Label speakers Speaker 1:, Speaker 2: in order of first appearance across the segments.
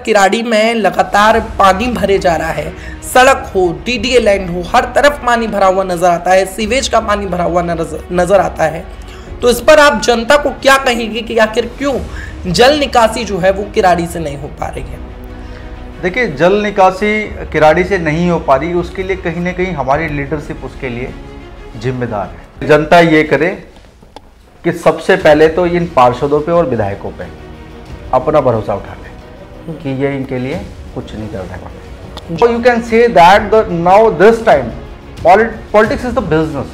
Speaker 1: किराड़ी में लगातार पानी भरे जा रहा है। सड़क हो, डीडीए लैंड हो, हर तरफ पानी भरा हुआ नजर आता है, सीवेज का पानी भरा हुआ नजर आता है। तो इस पर आप जनता को क्या कहेंगे कि आखिर क्यों जल निकासी जो है वो किराड़ी से नहीं हो पा रही है?
Speaker 2: देखिए, जल निकासी किराड़ी से नहीं हो पा रही, उसके लिए कहीं ना कहीं हमारी लीडरशिप उसके लिए जिम्मेदार है। जनता ये करे कि सबसे पहले तो इन पार्षदों पे और विधायकों पे अपना भरोसा उठा लें कि ये इनके लिए कुछ नहीं कर रहे हैं। So you can say that now this time politics is the business।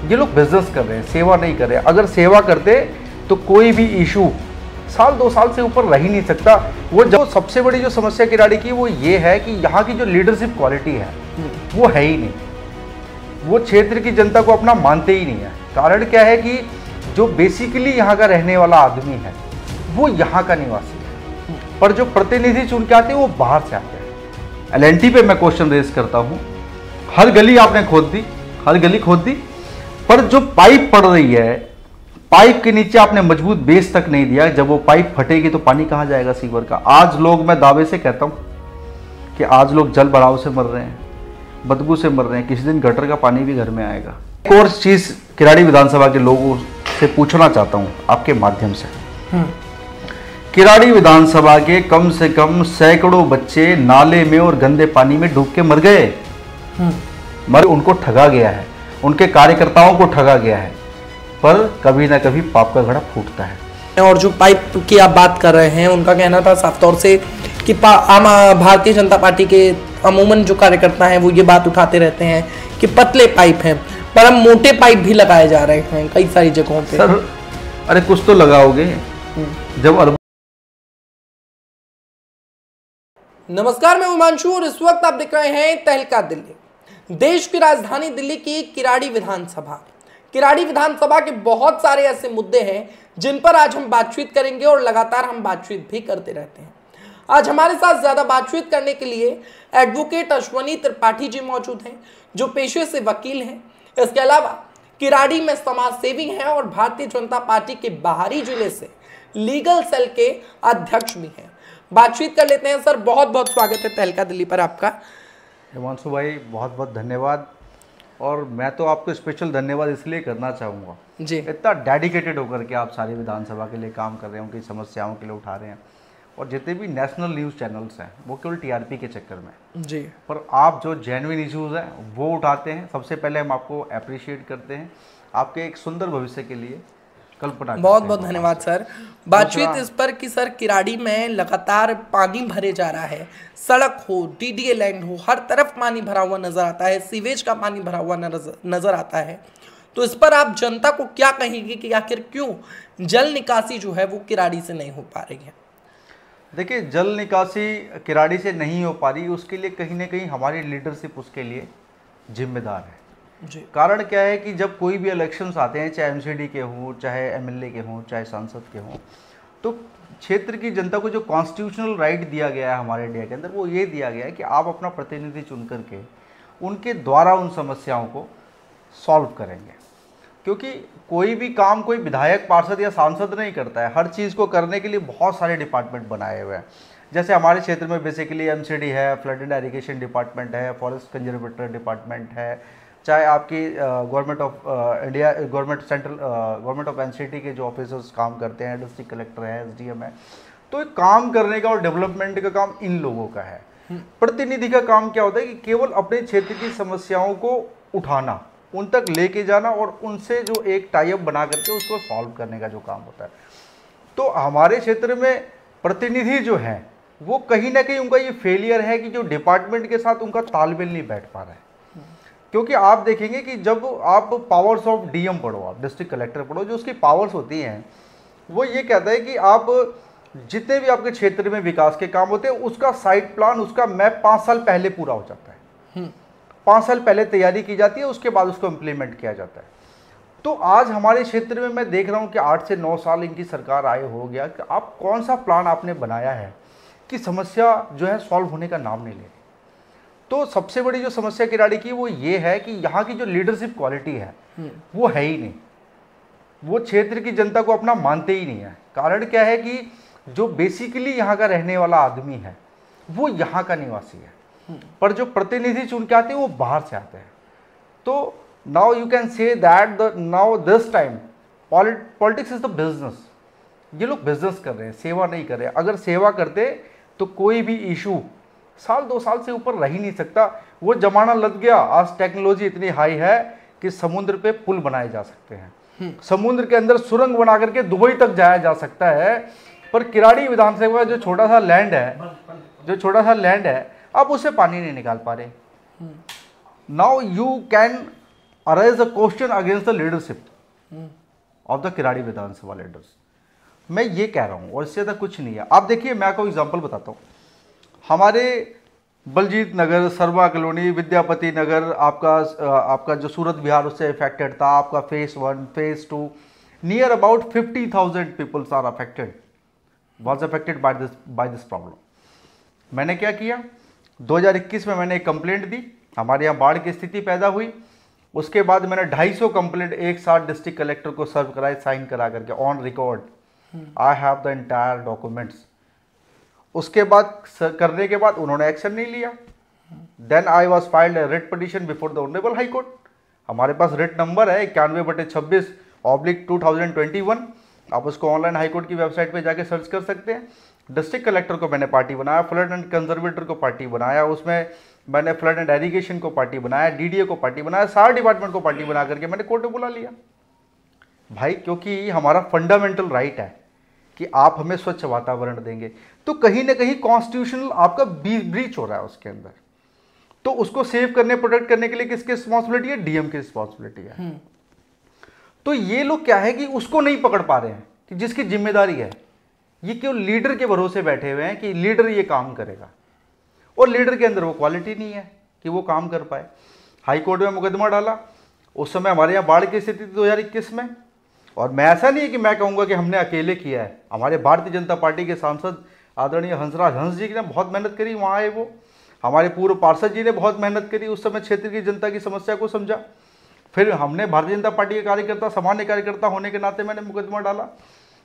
Speaker 2: ये लोग बिजनेस कर रहे हैं, सेवा नहीं कर रहे हैं। अगर सेवा करते तो कोई भी इशू साल 2 साल से ऊपर रह ही नहीं सकता। वो जो सबसे बड़ी जो समस्या किराड़ी की वो ये है कि यहाँ की जो लीडरशिप क्वालिटी है वो है ही नहीं। वो क्षेत्र की जनता को अपना मानते ही नहीं है। कारण क्या है कि जो बेसिकली यहाँ का रहने वाला आदमी है वो यहाँ का निवासी है, पर जो प्रतिनिधि चुन के आते हैं वो बाहर से आते हैं। एलएनटी पे मैं क्वेश्चन रेज करता हूँ, हर गली आपने खोद दी, हर गली खोद दी, पर जो पाइप पड़ रही है, पाइप के नीचे आपने मजबूत बेस तक नहीं दिया। जब वो पाइप फटेगी तो पानी कहाँ जाएगा सीवर का? आज लोग, मैं दावे से कहता हूँ कि आज लोग जल भराव से मर रहे हैं, बदबू से मर रहे हैं, किसी दिन गटर का पानी भी घर में आएगा। एक और चीज किराड़ी विधानसभा के लोगों से पूछना चाहता हूँ आपके माध्यम से, किराड़ी विधानसभा के कम से कम सैकड़ों बच्चे नाले में और गंदे पानी में डूब के मर गए। उनको ठगा गया है, उनके कार्यकर्ताओं को ठगा गया है, पर कभी ना कभी पाप का घड़ा फूटता है।
Speaker 1: और जो पाइप की आप बात कर रहे हैं, उनका कहना था साफ तौर से कि आम भारतीय जनता पार्टी के अमूमन जो कार्यकर्ता हैं वो ये बात उठाते रहते हैं कि पतले पाइप हैं, पर अब मोटे पाइप भी लगाए जा रहे हैं कई सारी जगहों पे।
Speaker 2: सर, अरे कुछ तो लगाओगे जब
Speaker 1: नमस्कार, मैं हिमांशु और इस वक्त आप देख रहे हैं तहलका दिल्ली। देश की राजधानी दिल्ली की किराड़ी विधानसभा के बहुत सारे ऐसे मुद्दे हैं जिन पर आज हम बातचीत करेंगे और लगातार हम बातचीत भी करते रहते हैं। आज हमारे साथ ज्यादा बातचीत करने के लिए एडवोकेट अश्वनी त्रिपाठी जी मौजूद हैं, जो पेशे से वकील हैं। इसके अलावा किराड़ी में समाज सेवी हैं और भारतीय जनता पार्टी के बाहरी जिले से लीगल सेल के अध्यक्ष भी हैं। बातचीत कर लेते हैं। सर, बहुत बहुत स्वागत है तहलका दिल्ली पर आपका।
Speaker 2: हिमांशु भाई, बहुत बहुत धन्यवाद। और मैं तो आपको स्पेशल धन्यवाद इसलिए करना चाहूँगा जी, इतना डेडिकेटेड होकर के आप सारी विधानसभा के लिए काम कर रहे हैं, उनकी समस्याओं के लिए उठा रहे हैं। और जितने भी नेशनल न्यूज़ चैनल्स हैं वो केवल टीआरपी के चक्कर में जी, पर आप जो जेन्युइन इश्यूज़ हैं वो उठाते हैं। सबसे पहले हम आपको अप्रिशिएट करते हैं, आपके एक सुंदर भविष्य के लिए कल्पना।
Speaker 1: बहुत बहुत धन्यवाद सर। बातचीत इस पर कि सर, किराड़ी में लगातार पानी भरे जा रहा है। सड़क हो, डीडीए लैंड हो, हर तरफ पानी भरा हुआ नजर आता है, सीवेज का पानी भरा हुआ नजर आता है। तो इस पर आप जनता को क्या कहेंगे कि आखिर क्यों जल निकासी जो है वो किराड़ी से नहीं हो पा रही है?
Speaker 2: देखिए, जल निकासी किराड़ी से नहीं हो पा रही, उसके लिए कहीं ना कहीं हमारी लीडरशिप उसके लिए जिम्मेदार है जी। कारण क्या है कि जब कोई भी इलेक्शंस आते हैं, चाहे एमसीडी के हों, चाहे एमएलए के हों, चाहे सांसद के हों, तो क्षेत्र की जनता को जो कॉन्स्टिट्यूशनल राइट दिया गया है हमारे इंडिया के अंदर, वो ये दिया गया है कि आप अपना प्रतिनिधि चुन करके उनके द्वारा उन समस्याओं को सॉल्व करेंगे। क्योंकि कोई भी काम कोई विधायक, पार्षद या सांसद नहीं करता है। हर चीज़ को करने के लिए बहुत सारे डिपार्टमेंट बनाए हुए हैं। जैसे हमारे क्षेत्र में बेसिकली एमसीडी है, फ्लड एंड इरिगेशन डिपार्टमेंट है, फॉरेस्ट कंजर्वेटर डिपार्टमेंट है, चाहे आपकी government of India, government of NCT के जो ऑफिसर्स काम करते हैं, डिस्ट्रिक्ट कलेक्टर है, एसडीएम है। तो काम करने का और डेवलपमेंट का काम इन लोगों का है। प्रतिनिधि का काम क्या होता है कि केवल अपने क्षेत्र की समस्याओं को उठाना, उन तक लेके जाना और उनसे जो एक टाई अप बना करके उसको सॉल्व करने का जो काम होता है। तो हमारे क्षेत्र में प्रतिनिधि जो हैं वो कहीं ना कहीं उनका ये फेलियर है कि जो डिपार्टमेंट के साथ उनका तालमेल नहीं बैठ पा रहा है। क्योंकि आप देखेंगे कि जब आप पावर्स ऑफ डीएम पढ़ो, आप डिस्ट्रिक्ट कलेक्टर पढ़ो, जो उसकी पावर्स होती हैं वो ये कहता है कि आप जितने भी आपके क्षेत्र में विकास के काम होते हैं उसका साइट प्लान, उसका मैप 5 साल पहले पूरा हो जाता है। 5 साल पहले तैयारी की जाती है, उसके बाद उसको इम्प्लीमेंट किया जाता है। तो आज हमारे क्षेत्र में मैं देख रहा हूँ कि 8 से 9 साल इनकी सरकार आए हो गया कि आप कौन सा प्लान आपने बनाया है कि समस्या जो है सॉल्व होने का नाम नहीं ले रही। तो सबसे बड़ी जो समस्या किराड़ी की वो ये है कि यहाँ की जो लीडरशिप क्वालिटी है वो है ही नहीं। वो क्षेत्र की जनता को अपना मानते ही नहीं है। कारण क्या है कि जो बेसिकली यहाँ का रहने वाला आदमी है वो यहाँ का निवासी है, पर जो प्रतिनिधि चुन के आते हैं वो बाहर से आते हैं। तो now you can say that the now this time politics is the business. ये लोग बिजनेस कर रहे हैं, सेवा नहीं कर रहे हैं। अगर सेवा करते तो कोई भी इशू साल 2 साल से ऊपर रह ही नहीं सकता। वो जमाना लग गया। आज टेक्नोलॉजी इतनी हाई है कि समुद्र पे पुल बनाए जा सकते हैं, समुद्र के अंदर सुरंग बना करके दुबई तक जाया जा सकता है। पर किराड़ी विधानसभा जो छोटा सा लैंड है, अब उसे पानी नहीं निकाल पा रहे। Now you can arise a question against the leadership of the Kirari Vidhan Sabha leaders. मैं ये कह रहा हूं और इससे ज्यादा कुछ नहीं है। आप देखिए, मैं आपको एग्जांपल बताता हूं। हमारे बलजीत नगर, सर्वा कॉलोनी, विद्यापति नगर, आपका जो सूरत बिहार उससे अफेक्टेड था, आपका phase 1 phase 2 near about 50,000 peoples are affected, was affected by this problem. मैंने क्या किया, 2021 में मैंने एक कंप्लेंट दी, हमारे यहाँ बाढ़ की स्थिति पैदा हुई। उसके बाद मैंने 250 कंप्लेंट एक साथ डिस्ट्रिक्ट कलेक्टर को सर्व कराए, साइन करा करके on record. I have the entire documents. उसके बाद करने के बाद उन्होंने एक्शन नहीं लिया। Then I was filed a writ petition before the honourable high court. हमारे पास रिट नंबर है 91/26/2021। आप उसको ऑनलाइन हाई कोर्ट की वेबसाइट पे जाके सर्च कर सकते हैं। डिस्ट्रिक्ट कलेक्टर को मैंने पार्टी बनाया, फ्लड एंड कंजर्वेटर को पार्टी बनाया, उसमें मैंने फ्लड एंड एरीगेशन को पार्टी बनाया, डीडीए को पार्टी बनाया, सारे डिपार्टमेंट को पार्टी बना करके मैंने कोर्ट में बुला लिया भाई, क्योंकि हमारा फंडामेंटल राइट है कि आप हमें स्वच्छ वातावरण देंगे। तो कहीं ना कहीं कॉन्स्टिट्यूशनल आपका ब्रीच हो रहा है उसके अंदर। तो उसको सेव करने, प्रोटेक्ट करने के लिए किसकी रिस्पॉन्सिबिलिटी है? डीएम की रिस्पॉन्सिबिलिटी है। तो ये लोग क्या है कि उसको नहीं पकड़ पा रहे हैं कि जिसकी जिम्मेदारी है। ये क्यों लीडर के भरोसे बैठे हुए हैं कि लीडर ये काम करेगा, और लीडर के अंदर वो क्वालिटी नहीं है कि वो काम कर पाए। हाई कोर्ट में मुकदमा डाला, उस समय हमारे यहाँ बाढ़ की स्थिति थी 2021 में। और मैं ऐसा नहीं है कि मैं कहूँगा कि हमने अकेले किया है, हमारे भारतीय जनता पार्टी के सांसद आदरणीय हंसराज हंस जी ने बहुत मेहनत करी, वहाँ आए वो। हमारे पूर्व पार्षद जी ने बहुत मेहनत करी, उस समय क्षेत्र की जनता की समस्या को समझा। फिर हमने भारतीय जनता पार्टी के कार्यकर्ता, सामान्य कार्यकर्ता होने के नाते मैंने मुकदमा डाला।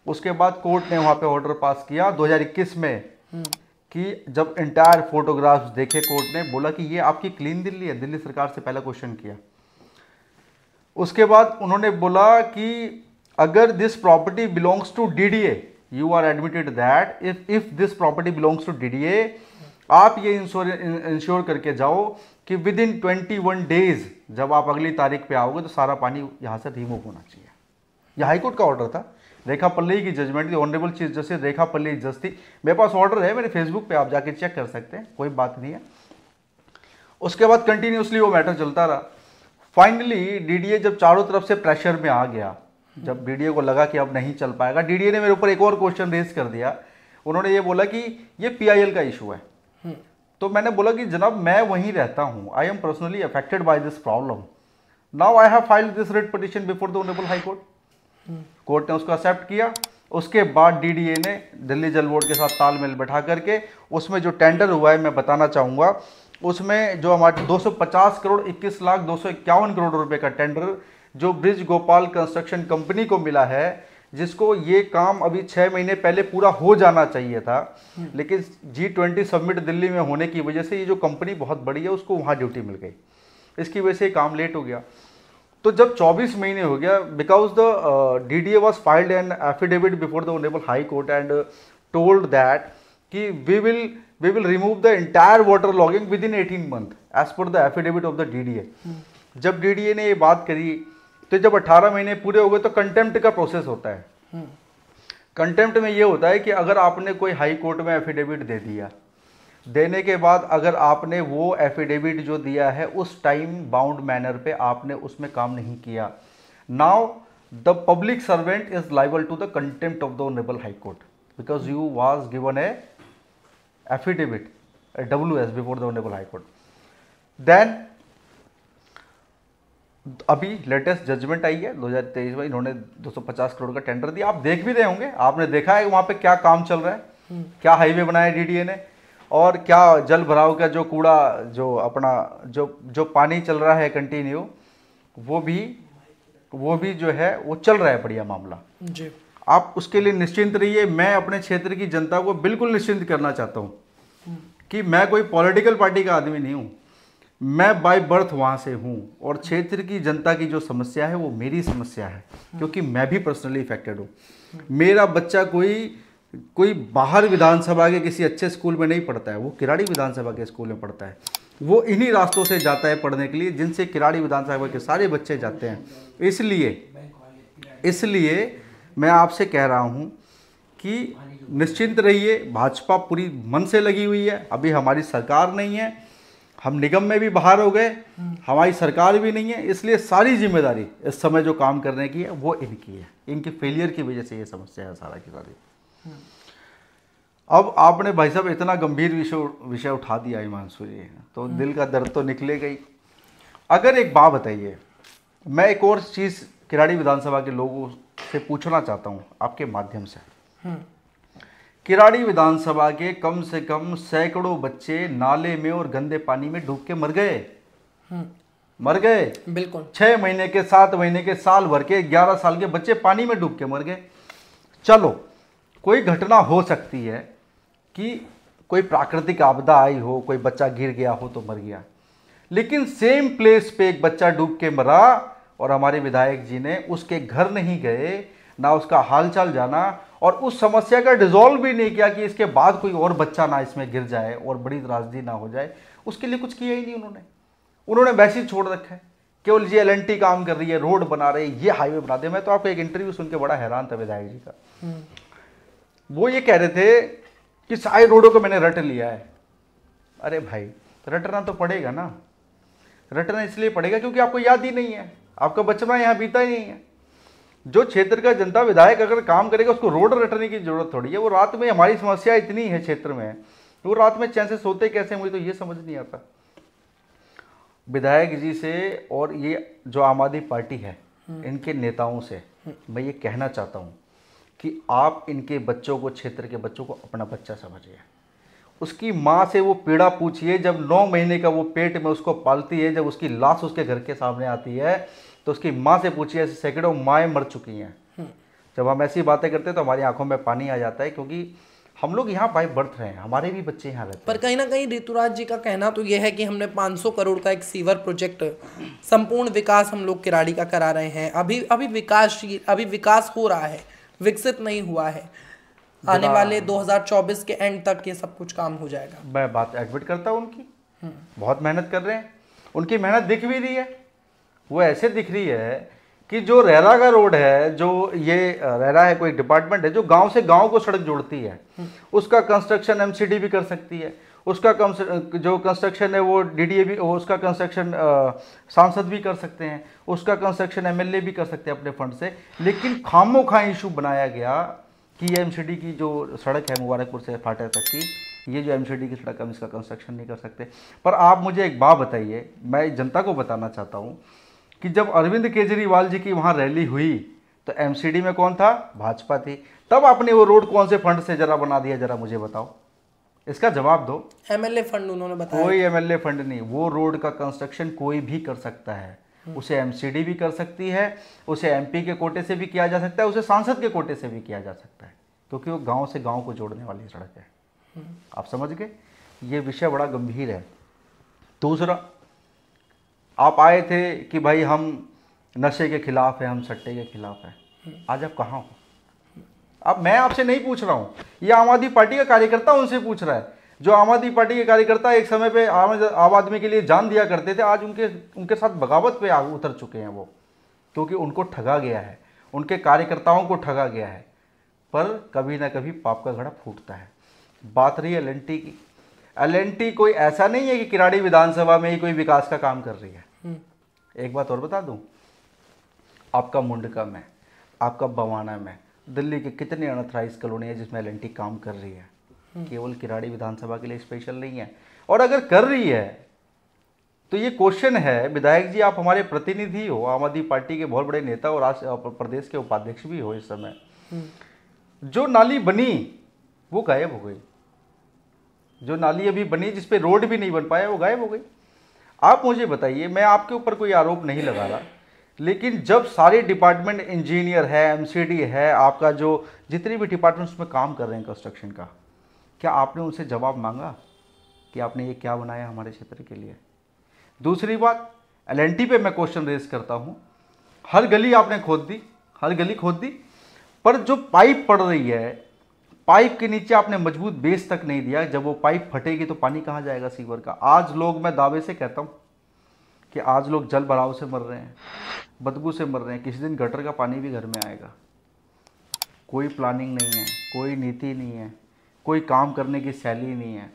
Speaker 2: उसके बाद कोर्ट ने वहाँ पे ऑर्डर पास किया 2021 में कि जब एंटायर फोटोग्राफ्स देखे, कोर्ट ने बोला कि ये आपकी क्लीन दिल्ली है। दिल्ली सरकार से पहला क्वेश्चन किया। उसके बाद उन्होंने बोला कि अगर this property belongs to DDA, you are admitted that if this property belongs to DDA, आप ये इंश्योर करके जाओ कि विद इन 21 डेज जब आप अगली तारीख पे आओगे तो सारा पानी यहाँ से रिमूव होना चाहिए। यह हाईकोर्ट का ऑर्डर था, रेखा पल्लई की जजमेंट थी, ऑनरेबल चीफ जस्टिस रेखा पल्लई जज थी। मेरे पास ऑर्डर है, मेरे फेसबुक पे आप जाके चेक कर सकते हैं, कोई बात नहीं है। उसके बाद कंटिन्यूसली वो मैटर चलता रहा। फाइनली डीडीए जब चारों तरफ से प्रेशर में आ गया, जब डीडीए को लगा कि अब नहीं चल पाएगा, डीडीए ने मेरे ऊपर एक और क्वेश्चन रेज कर दिया। उन्होंने ये बोला कि ये पीआईएल का इशू है। तो मैंने बोला कि जनाब मैं वहीं रहता हूं, I am personally affected by this problem. Now I have filed this writ petition before the honourable high court. Court ने उसको एक्सेप्ट किया। उसके बाद डीडीए ने दिल्ली जल बोर्ड के साथ तालमेल बैठा करके उसमें जो टेंडर हुआ है, मैं बताना चाहूँगा, उसमें जो हमारे 250 करोड़ 21,251 करोड़ रुपए का टेंडर जो ब्रिज गोपाल कंस्ट्रक्शन कंपनी को मिला है, जिसको ये काम अभी 6 महीने पहले पूरा हो जाना चाहिए था, लेकिन G20 समिट दिल्ली में होने की वजह से ये जो कंपनी बहुत बड़ी है उसको वहाँ ड्यूटी मिल गई, इसकी वजह से काम लेट हो गया। तो जब 24 महीने हो गया, because the DDA was filed an affidavit before the honourable high court and told that कि we will remove the entire water logging within 18 month as per the affidavit of the DDA. जब DDA ने ये बात करी तो जब 18 महीने पूरे हो गए तो कंटेम्प्ट का प्रोसेस होता है। कंटेम्प्ट में ये होता है कि अगर आपने कोई हाई कोर्ट में एफिडेविट दे दिया, देने के बाद अगर आपने वो एफिडेविट जो दिया है उस टाइम बाउंड मैनर पे आपने उसमें काम नहीं किया, now the public servant is liable to the contempt of the honourable high court because you was given a affidavit WS before the honourable high court. Then अभी लेटेस्ट जजमेंट आई है 2023 में, इन्होंने 250 करोड़ का टेंडर दिया। आप देख भी रहे होंगे, आपने देखा है वहाँ पे क्या काम चल रहा है, क्या हाईवे बनाया डीडीए ने, और क्या जल भराव का जो कूड़ा जो अपना जो पानी चल रहा है कंटिन्यू, वो भी जो है वो चल रहा है, बढ़िया मामला जी। आप उसके लिए निश्चिंत रहिए। मैं अपने क्षेत्र की जनता को बिल्कुल निश्चिंत करना चाहता हूँ कि मैं कोई पॉलिटिकल पार्टी का आदमी नहीं हूँ, मैं बाय बर्थ वहाँ से हूँ और क्षेत्र की जनता की जो समस्या है वो मेरी समस्या है, क्योंकि मैं भी पर्सनली इफेक्टेड हूँ। मेरा बच्चा कोई बाहर विधानसभा के किसी अच्छे स्कूल में नहीं पढ़ता है, वो किराड़ी विधानसभा के स्कूल में पढ़ता है। वो इन्हीं रास्तों से जाता है पढ़ने के लिए जिनसे किराड़ी विधानसभा के सारे बच्चे जाते हैं। इसलिए मैं आपसे कह रहा हूँ कि निश्चिंत रहिए, भाजपा पूरी मन से लगी हुई है। अभी हमारी सरकार नहीं है, हम निगम में भी बाहर हो गए, हमारी सरकार भी नहीं है, इसलिए सारी जिम्मेदारी इस समय जो काम करने की है वो इनकी है। इनके फेलियर की वजह से ये समस्या है सारा की सारी। अब आपने भाई साहब इतना गंभीर विषय उठा दिया हिमांशु जी, तो दिल का दर्द तो निकलेगा ही। अगर एक बात बताइए, मैं एक और चीज़ किराड़ी विधानसभा के लोगों से पूछना चाहता हूँ आपके माध्यम से। किराड़ी विधानसभा के कम से कम सैकड़ों बच्चे नाले में और गंदे पानी में डूब के मर गए।
Speaker 1: बिल्कुल।
Speaker 2: 6 महीने के, 7 महीने के, साल भर के, 11 साल के बच्चे पानी में डूब के मर गए। चलो, कोई घटना हो सकती है कि कोई प्राकृतिक आपदा आई हो, कोई बच्चा गिर गया हो तो मर गया, लेकिन सेम प्लेस पे एक बच्चा डूब के मरा और हमारे विधायक जी ने उसके घर नहीं गए, ना उसका हालचाल जाना और उस समस्या का डिसॉल्व भी नहीं किया कि इसके बाद कोई और बच्चा ना इसमें गिर जाए और बड़ी त्रासदी ना हो जाए। उसके लिए कुछ किया ही नहीं उन्होंने वैसे ही छोड़ रखा है। केवल ये LNT काम कर रही है, रोड बना रही है, ये हाईवे बना दे। मैं तो आपको एक इंटरव्यू सुन के बड़ा हैरान था विधायक जी का। वो ये कह रहे थे कि सारे रोडों को मैंने रट लिया है। अरे भाई, रटना तो पड़ेगा ना। रटना इसलिए पड़ेगा क्योंकि आपको याद ही नहीं है, आपका बचपन यहाँ बीता ही नहीं है। जो क्षेत्र का जनता विधायक अगर काम करेगा उसको रोड रटने की जरूरत थोड़ी है। वो रात में, हमारी समस्या इतनी है क्षेत्र में, वो रात में चैन से सोते कैसे, मुझे तो ये समझ नहीं आता। विधायक जी से और ये जो आम आदमी पार्टी है, इनके नेताओं से मैं ये कहना चाहता हूँ कि आप इनके बच्चों को, क्षेत्र के बच्चों को अपना बच्चा समझिए। उसकी माँ से वो पीड़ा पूछिए, जब 9 महीने का वो पेट में उसको पालती है, जब उसकी लाश उसके घर के सामने आती है तो उसकी माँ से पूछिए। ऐसे सैकड़ों माएँ मर चुकी हैं। जब हम ऐसी बातें करते हैं तो हमारी आंखों में पानी आ जाता है, क्योंकि हम लोग यहाँ बाय बर्थ रहे हैं, हमारे भी बच्चे यहाँ रहते हैं।
Speaker 1: पर कहीं ना कहीं ऋतुराज जी का कहना तो यह है कि हमने 500 करोड़ का एक सीवर प्रोजेक्ट, संपूर्ण विकास हम लोग किराड़ी का करा रहे हैं। अभी विकास हो रहा है, विकसित नहीं हुआ है। आने वाले 2024 के एंड तक ये सब कुछ काम हो जाएगा।
Speaker 2: मैं बात एडमिट करता हूँ उनकी, बहुत मेहनत कर रहे हैं, उनकी मेहनत दिख भी रही है। वो ऐसे दिख रही है कि जो रेरा का रोड है, जो ये रेरा है कोई डिपार्टमेंट है जो गांव से गांव को सड़क जोड़ती है, उसका कंस्ट्रक्शन MCD भी कर सकती है। उसका जो कंस्ट्रक्शन है वो DDA भी, उसका कंस्ट्रक्शन सांसद भी कर सकते हैं, उसका कंस्ट्रक्शन MLA भी कर सकते हैं अपने फंड से। लेकिन खामोखा इशू बनाया गया कि ये MCD की जो सड़क है मुबारकपुर से फाटे तक की, ये जो MCD की सड़क, हम इसका कंस्ट्रक्शन नहीं कर सकते। पर आप मुझे एक बात बताइए, मैं जनता को बताना चाहता हूँ कि जब अरविंद केजरीवाल जी की वहाँ रैली हुई तो MCD में कौन था? भाजपा थी। तब आपने वो रोड कौन से फंड से जरा बना दिया, जरा मुझे बताओ, इसका जवाब दो।
Speaker 1: MLA फंड उन्होंने बताया।
Speaker 2: कोई MLA फंड नहीं। वो रोड का कंस्ट्रक्शन कोई भी कर सकता है, उसे MCD भी कर सकती है, उसे MP के कोटे से भी किया जा सकता है, उसे सांसद के कोटे से भी किया जा सकता है, क्योंकि वो गांव से गांव को जोड़ने वाली सड़क है। आप समझ गए? ये विषय बड़ा गंभीर है। दूसरा, आप आए थे कि भाई हम नशे के खिलाफ हैं, हम सट्टे के खिलाफ हैं। आज आप कहाँ हो? अब मैं आपसे नहीं पूछ रहा हूँ, ये आम आदमी पार्टी का कार्यकर्ता उनसे पूछ रहा है। जो आम आदमी पार्टी के कार्यकर्ता एक समय पे आम आदमी के लिए जान दिया करते थे, आज उनके साथ बगावत पे उतर चुके हैं वो, क्योंकि उनको ठगा गया है, उनके कार्यकर्ताओं को ठगा गया है। पर कभी ना कभी पाप का घड़ा फूटता है। बात रही LNT की। LNT कोई ऐसा नहीं है कि किराड़ी विधानसभा में ही कोई विकास का काम कर रही है। एक बात और बता दूं, आपका मुंडका में, आपका बवाना में, दिल्ली के कितने अनऑथराइज्ड कॉलोनी है जिसमें LNT काम कर रही है। केवल किराड़ी विधानसभा के लिए स्पेशल नहीं है। और अगर कर रही है तो ये क्वेश्चन है, विधायक जी आप हमारे प्रतिनिधि हो, आम आदमी पार्टी के बहुत बड़े नेता और प्रदेश के उपाध्यक्ष भी हो इस समय, जो नाली बनी वो गायब हो गई। जो नाली अभी बनी जिसपे रोड भी नहीं बन पाया वो गायब हो गई। आप मुझे बताइए, मैं आपके ऊपर कोई आरोप नहीं लगा रहा, लेकिन जब सारे डिपार्टमेंट, इंजीनियर है, एमसीडी है, आपका जो जितने भी डिपार्टमेंट उसमें काम कर रहे हैं कंस्ट्रक्शन का, क्या आपने उनसे जवाब मांगा कि आपने ये क्या बनाया हमारे क्षेत्र के लिए? दूसरी बात, एलएनटी पे मैं क्वेश्चन रेज करता हूँ, हर गली आपने खोद दी, हर गली खोद दी, पर जो पाइप पड़ रही है, पाइप के नीचे आपने मजबूत बेस तक नहीं दिया। जब वो पाइप फटेगी तो पानी कहाँ जाएगा सीवर का? आज लोग, मैं दावे से कहता हूँ कि आज लोग जल भराव से मर रहे हैं, बदबू से मर रहे हैं, किसी दिन गटर का पानी भी घर में आएगा। कोई प्लानिंग नहीं है, कोई नीति नहीं है, कोई काम करने की शैली नहीं है।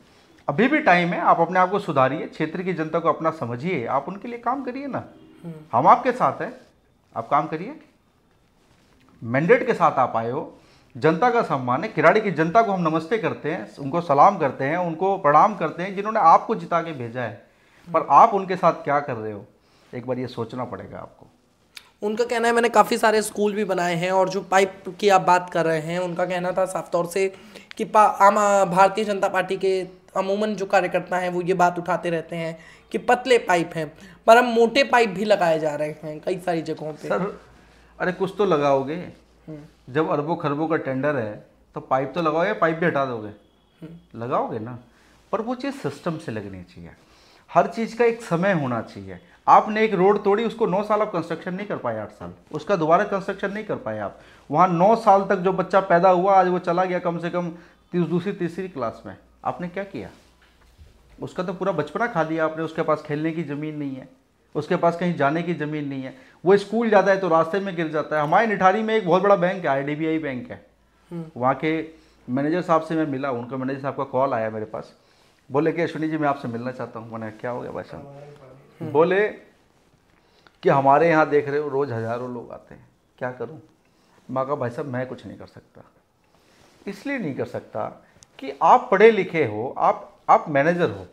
Speaker 2: अभी भी टाइम है, आप अपने आप को सुधारिए, क्षेत्र की जनता को अपना समझिए, आप उनके लिए काम करिए ना। हम आपके साथ हैं, आप काम करिए। मैंडेट के साथ आप आए हो, जनता का सम्मान है। किराड़ी की जनता को हम नमस्ते करते हैं, उनको सलाम करते हैं, उनको प्रणाम करते हैं जिन्होंने आपको जिता के भेजा है, पर आप उनके साथ क्या कर रहे हो, एक बार ये सोचना पड़ेगा आपको।
Speaker 1: उनका कहना है मैंने काफ़ी सारे स्कूल भी बनाए हैं, और जो पाइप की आप बात कर रहे हैं उनका कहना था साफ तौर से कि आम भारतीय जनता पार्टी के अमूमन जो कार्यकर्ता हैं वो ये बात उठाते रहते हैं कि पतले पाइप हैं, पर हम मोटे पाइप भी लगाए जा रहे हैं कई सारी जगहों पे।
Speaker 2: सर अरे कुछ तो लगाओगे, जब अरबों खरबों का टेंडर है तो पाइप तो लगाओगे, पाइप भी हटा दोगे? लगाओगे ना, पर वो चीज़ सिस्टम से लगनी चाहिए। हर चीज़ का एक समय होना चाहिए। आपने एक रोड तोड़ी, उसको 9 साल आप कंस्ट्रक्शन नहीं कर पाए, 8 साल उसका दोबारा कंस्ट्रक्शन नहीं कर पाए आप। वहाँ 9 साल तक जो बच्चा पैदा हुआ, आज वो चला गया कम से कम दूसरी तीसरी क्लास में, आपने क्या किया? उसका तो पूरा बचपना खा दिया आपने। उसके पास खेलने की ज़मीन नहीं है, उसके पास कहीं जाने की ज़मीन नहीं है, वो स्कूल जाता है तो रास्ते में गिर जाता है। हमारे निठारी में एक बहुत बड़ा बैंक है, आईडीबीआई बैंक है, वहाँ के मैनेजर साहब से मैं मिला, उनका मैनेजर साहब का कॉल आया मेरे पास, बोले कि अश्विनी जी मैं आपसे मिलना चाहता हूँ। मैंने क्या हो गया भाई साहब? बोले कि हमारे यहाँ देख रहे हो रोज़ हज़ारों लोग आते हैं, क्या करूँ? मैं कहा भाई साहब मैं कुछ नहीं कर सकता। इसलिए नहीं कर सकता कि आप पढ़े लिखे हो, आप मैनेजर हो,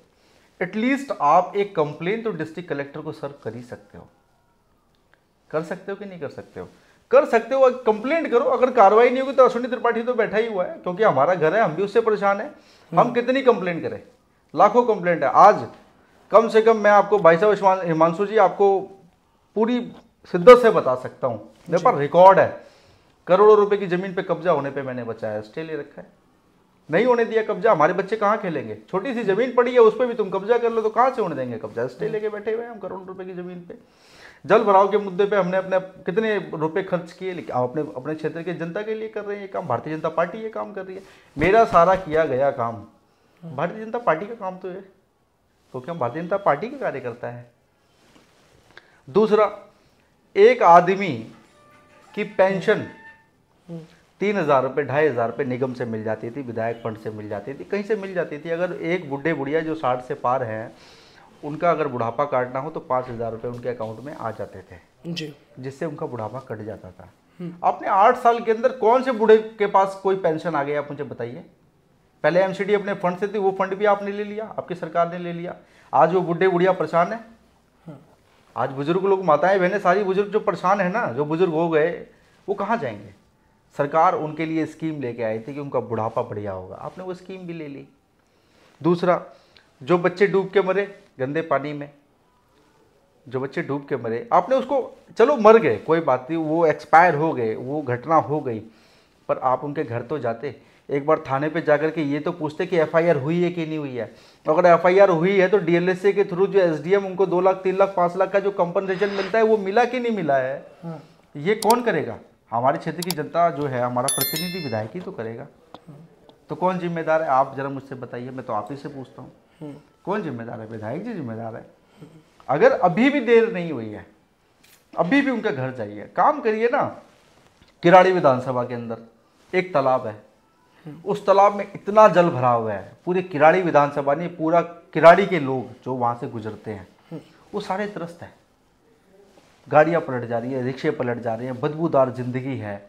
Speaker 2: एटलीस्ट आप एक कंप्लेन तो डिस्ट्रिक्ट कलेक्टर को सर्व कर ही सकते हो। कर सकते हो कि नहीं कर सकते हो? कर सकते हो, कंप्लेंट करो। अगर कार्रवाई नहीं होगी तो अश्विनी त्रिपाठी तो बैठा ही हुआ है, क्योंकि हमारा घर है, हम भी उससे परेशान है। हम कितनी कंप्लेंट करें? लाखों कंप्लेंट है। आज कम से कम मैं आपको भाई साहब हिमांशु जी, आपको पूरी शिद्दत से बता सकता हूँ, मेरे पास रिकॉर्ड है, करोड़ों रुपए की जमीन पे कब्जा होने पे मैंने बचाया, स्टे ले रखा है, नहीं होने दिया कब्जा। हमारे बच्चे कहाँ खेलेंगे? छोटी सी जमीन पड़ी है, उस पर भी तुम कब्जा कर लो तो कहाँ से होने देंगे कब्जा? स्टे लेके बैठे हुए हैं हम करोड़ों रुपए की जमीन पे। जल भराव के मुद्दे पे हमने अपने कितने रुपए खर्च किए, लेकिन आप अपने क्षेत्र की जनता के लिए कर रहे हैं ये काम। भारतीय जनता पार्टी ये काम कर रही है। मेरा सारा किया गया काम भारतीय जनता पार्टी का काम तो है, क्योंकि हम भारतीय जनता पार्टी के कार्यकर्ता है। दूसरा, एक आदमी की पेंशन 3,000 रुपये, 2,500 रुपये निगम से मिल जाती थी, विधायक फंड से मिल जाती थी, कहीं से मिल जाती थी। अगर एक बुढ़े बुढ़िया जो 60 से पार हैं, उनका अगर बुढ़ापा काटना हो तो 5,000 रुपये उनके अकाउंट में आ जाते थे जी, जिससे उनका बुढ़ापा कट जाता था। आपने 8 साल के अंदर कौन से बूढ़े के पास कोई पेंशन आ गया, आप मुझे बताइए। पहले एमसीडी अपने फंड से थी, वो फंड भी आपने ले लिया, आपकी सरकार ने ले लिया। आज वो बुढ़े बुढ़िया परेशान है। आज बुजुर्ग लोग, माताएं बहनें सारी बुजुर्ग जो परेशान है ना, जो बुजुर्ग हो गए, वो कहाँ जाएंगे? सरकार उनके लिए स्कीम लेके आई थी कि उनका बुढ़ापा बढ़िया होगा, आपने वो स्कीम भी ले ली। दूसरा, जो बच्चे डूब के मरे गंदे पानी में, जो बच्चे डूब के मरे, आपने उसको, चलो मर गए कोई बात नहीं, वो एक्सपायर हो गए, वो घटना हो गई, पर आप उनके घर तो जाते, एक बार थाने पे जाकर के ये तो पूछते कि एफआईआर हुई है कि नहीं हुई है। अगर एफआईआर हुई है तो डीएलएसए के थ्रू जो एसडीएम उनको 2 लाख 3 लाख 5 लाख का जो कंपनसेशन मिलता है वो मिला कि नहीं मिला है, ये कौन करेगा? हमारे क्षेत्र की जनता जो है, हमारा प्रतिनिधि विधायक ही तो करेगा। तो कौन जिम्मेदार है? आप जरा मुझसे बताइए, मैं तो आप ही से पूछता हूँ, कौन जिम्मेदार है? विधायक जी जिम्मेदार है। अगर अभी भी देर नहीं हुई है, अभी भी उनका घर जाइए, काम करिए ना। किराड़ी विधानसभा के अंदर एक तालाब है, उस तालाब में इतना जल भरा हुआ है, पूरे किराड़ी विधानसभा नहीं, पूरा किराड़ी के लोग जो वहां से गुजरते हैं वो सारे त्रस्त हैं। गाड़ियां पलट जा रही है, रिक्शे पलट जा रहे हैं, बदबूदार जिंदगी है।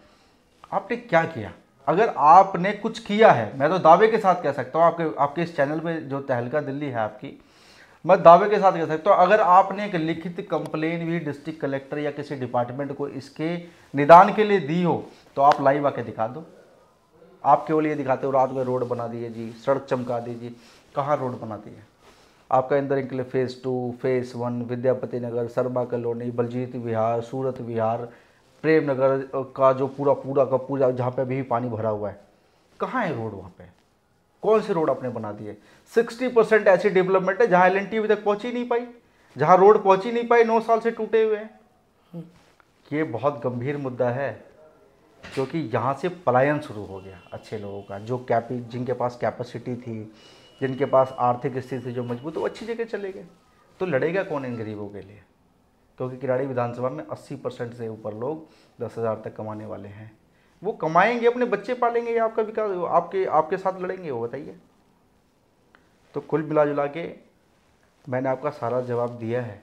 Speaker 2: आपने क्या किया? अगर आपने कुछ किया है, मैं तो दावे के साथ कह सकता हूँ, आपके इस चैनल पे जो तहलका दिल्ली है आपकी, मैं दावे के साथ कह सकता हूँ, अगर आपने एक लिखित कंप्लेन भी डिस्ट्रिक्ट कलेक्टर या किसी डिपार्टमेंट को इसके निदान के लिए दी हो तो आप लाइव आके दिखा दो। आप केवल ये दिखाते हो रात में रोड बना दिए जी, सड़क चमका दीजिए, कहाँ रोड बना दी है? आपका Inder इंकले phase 2, phase 1, Vidyapati Nagar, Sharma colony, Baljeet विहार, सूरत विहार, प्रेम नगर का जो पूरा जहाँ पे अभी पानी भरा हुआ है, कहाँ है रोड? वहाँ पे कौन से रोड आपने बना दिए? 60% ऐसी डेवलपमेंट है जहाँ LNT अभी तक पहुँच ही नहीं पाई, जहाँ रोड पहुँच ही नहीं पाई, 9 साल से टूटे हुए हैं। ये बहुत गंभीर मुद्दा है, क्योंकि यहाँ से पलायन शुरू हो गया अच्छे लोगों का, जो जिनके पास कैपेसिटी थी, जिनके पास आर्थिक स्थिति जो मजबूत, वो अच्छी जगह चले गए। तो लड़ेगा कौन इन गरीबों के लिए? क्योंकि किराड़ी विधानसभा में 80% से ऊपर लोग 10,000 तक कमाने वाले हैं। वो कमाएंगे, अपने बच्चे पालेंगे या आपका विकास आपके साथ लड़ेंगे? वो बताइए। तो कुल मिला जुला के मैंने आपका सारा जवाब दिया है।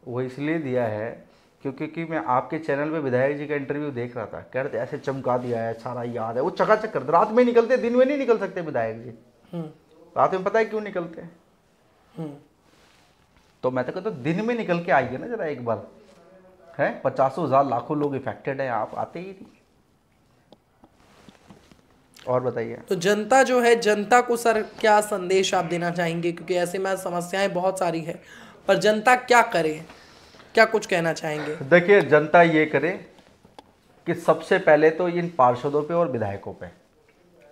Speaker 2: वो इसलिए दिया है क्योंकि मैं आपके चैनल पे विधायक जी का इंटरव्यू देख रहा था, कह रहे थे ऐसे चमका दिया है, सारा याद है, वो चकाचक करते, रात में निकलते, दिन में नहीं निकल सकते विधायक जी। रात में पता है क्यों निकलते हैं? तो मैं तो कहता हूँ दिन में निकल के आइए ना जरा एक बार, है 50,000 लाखों लोग इफेक्टेड हैं, आप आते ही नहीं। और बताइए।
Speaker 1: तो जनता जो है, जनता को सर क्या संदेश आप देना चाहेंगे? क्योंकि ऐसे में समस्याएं बहुत सारी है, पर जनता क्या करे, क्या कुछ कहना चाहेंगे?
Speaker 2: देखिए, जनता ये करे कि सबसे पहले तो इन पार्षदों पे और विधायकों पे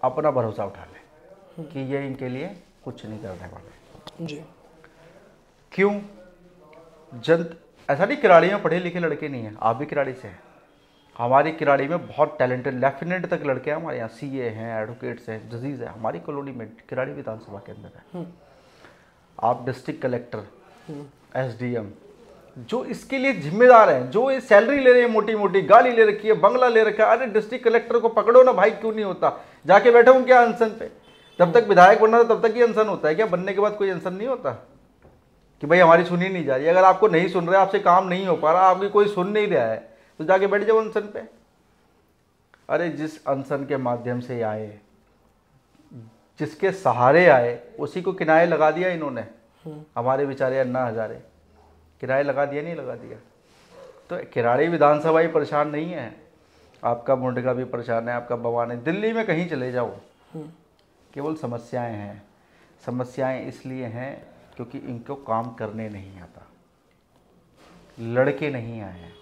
Speaker 2: अपना भरोसा उठा ले कि ये इनके लिए कुछ नहीं करने वाले
Speaker 1: जी।
Speaker 2: क्यों? ऐसा नहीं किराड़ी में पढ़े लिखे लड़के नहीं हैं, आप भी किराड़ी से हैं। हमारी किराड़ी में बहुत टैलेंटेड लेफ्टिनेंट तक लड़के हैं हमारे यहाँ, CA हैं, एडवोकेट्स हैं, जजीज है हमारी कॉलोनी में, किराड़ी विधानसभा के अंदर है। आप डिस्ट्रिक्ट कलेक्टर, SDM जो इसके लिए जिम्मेदार हैं, जो ये सैलरी ले रहे हैं, मोटी मोटी गाड़ी ले रखी है, बंगला ले रखा है, अरे डिस्ट्रिक्ट कलेक्टर को पकड़ो ना भाई, क्यों नहीं होता? जाके बैठा हूँ क्या अनशन पे? जब तक विधायक बनना था तब तक ही अनशन होता है क्या? बनने के बाद कोई अनशन नहीं होता कि भाई हमारी सुनी नहीं जा रही? अगर आपको नहीं सुन रहे, आपसे काम नहीं हो पा रहा, आपकी कोई सुन नहीं रहा है, तो जाके बैठ जाओ अनशन पे। अरे जिस अनशन के माध्यम से आए, जिसके सहारे आए, उसी को किनारे लगा दिया इन्होंने। हमारे बेचारे अन्ना हजारे किराए लगा दिया, नहीं लगा दिया? तो किराड़ी विधानसभा ही परेशान नहीं है, आपका मुंडका भी परेशान है, आपका बवानी, दिल्ली में कहीं चले जाओ, केवल समस्याएं हैं। समस्याएं इसलिए हैं क्योंकि इनको काम करने नहीं आता, लड़के नहीं आए हैं।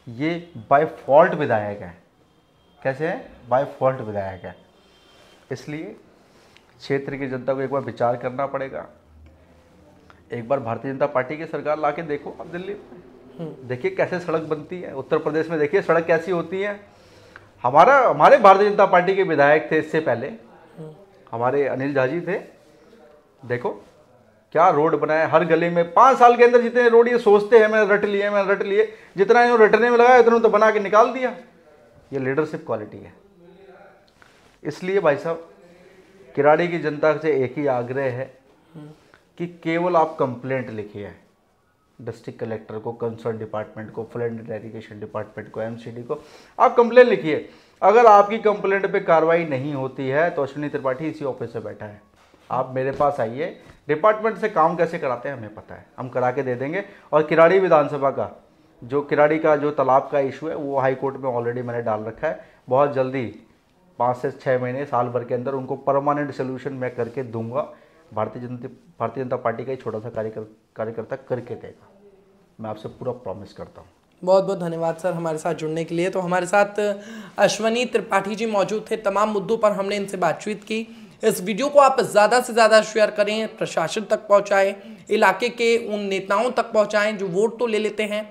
Speaker 2: ये बाय फॉल्ट विधायक है। कैसे है? बाय फॉल्ट विधायक है। इसलिए क्षेत्र की जनता को एक बार विचार करना पड़ेगा। एक बार भारतीय जनता पार्टी की सरकार लाके देखो आप दिल्ली में, देखिए कैसे सड़क बनती है। उत्तर प्रदेश में देखिए सड़क कैसी होती है। हमारे भारतीय जनता पार्टी के विधायक थे इससे पहले, हमारे अनिल झा जी थे, देखो क्या रोड बनाया हर गली में। 5 साल के अंदर जितने रोड ये सोचते हैं मैंने रट लिए, जितना इन्होंने रटने में लगाया इतना तो बना के निकाल दिया। ये लीडरशिप क्वालिटी है। इसलिए भाई साहब, किराड़ी की जनता से एक ही आग्रह है कि केवल आप कंप्लेंट लिखिए डिस्ट्रिक्ट कलेक्टर को, कंसर्न डिपार्टमेंट को, फ्लड इरिगेशन डिपार्टमेंट को, MCD को, आप कंप्लेंट लिखिए। अगर आपकी कंप्लेंट पे कार्रवाई नहीं होती है तो अश्विनी त्रिपाठी इसी ऑफिस से बैठा है, आप मेरे पास आइए। डिपार्टमेंट से काम कैसे कराते हैं हमें पता है, हम करा के दे देंगे। और किराड़ी विधानसभा का जो किराड़ी का जो तालाब का इशू है वो हाई कोर्ट में ऑलरेडी मैंने डाल रखा है। बहुत जल्दी 5 से 6 महीने, साल भर के अंदर उनको परमानेंट सोल्यूशन मैं करके दूंगा। भारतीय जनता पार्टी का ही छोटा सा कार्यकर्ता करके देगा, मैं आपसे पूरा प्रॉमिस करता हूँ।
Speaker 1: बहुत बहुत धन्यवाद सर हमारे साथ जुड़ने के लिए। तो हमारे साथ अश्विनी त्रिपाठी जी मौजूद थे। तमाम मुद्दों पर हमने इनसे बातचीत की। इस वीडियो को आप ज़्यादा से ज़्यादा शेयर करें, प्रशासन तक पहुँचाएं, इलाके के उन नेताओं तक पहुँचाएं जो वोट तो ले लेते हैं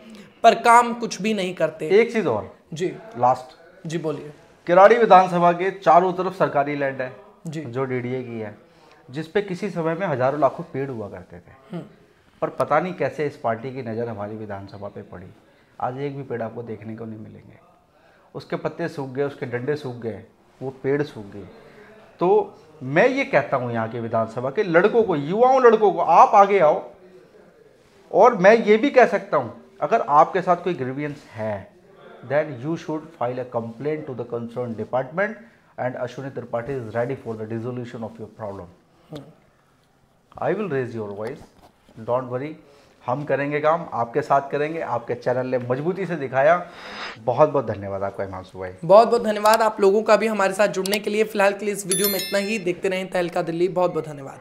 Speaker 1: पर काम कुछ भी नहीं करते।
Speaker 2: एक चीज़ और
Speaker 1: जी,
Speaker 2: लास्ट
Speaker 1: जी बोलिए।
Speaker 2: किराड़ी विधानसभा के चारों तरफ सरकारी लैंड है
Speaker 1: जी,
Speaker 2: जो DDA की है, जिसपे किसी समय में हजारों लाखों पेड़ हुआ करते थे। पर पता नहीं कैसे इस पार्टी की नज़र हमारी विधानसभा पे पड़ी, आज एक भी पेड़ आपको देखने को नहीं मिलेंगे। उसके पत्ते सूख गए, उसके डंडे सूख गए, वो पेड़ सूख गए। तो मैं ये कहता हूँ यहाँ के विधानसभा के लड़कों को, युवाओं लड़कों को, आप आगे आओ। और मैं ये भी कह सकता हूँ, अगर आपके साथ कोई ग्रीवियंस है then you should file a complaint to the concerned department and Ashwini Tripathi is ready for the resolution of your problem. I will raise your voice, don't worry, हम करेंगे काम, आपके साथ करेंगे। आपके चैनल ने मजबूती से दिखाया। बहुत बहुत धन्यवाद आपका हिमांशु भाई।
Speaker 1: बहुत बहुत धन्यवाद आप लोगों का भी हमारे साथ जुड़ने के लिए। फिलहाल के लिए इस वीडियो में इतना ही। देखते रहें तहलका दिल्ली। बहुत बहुत धन्यवाद।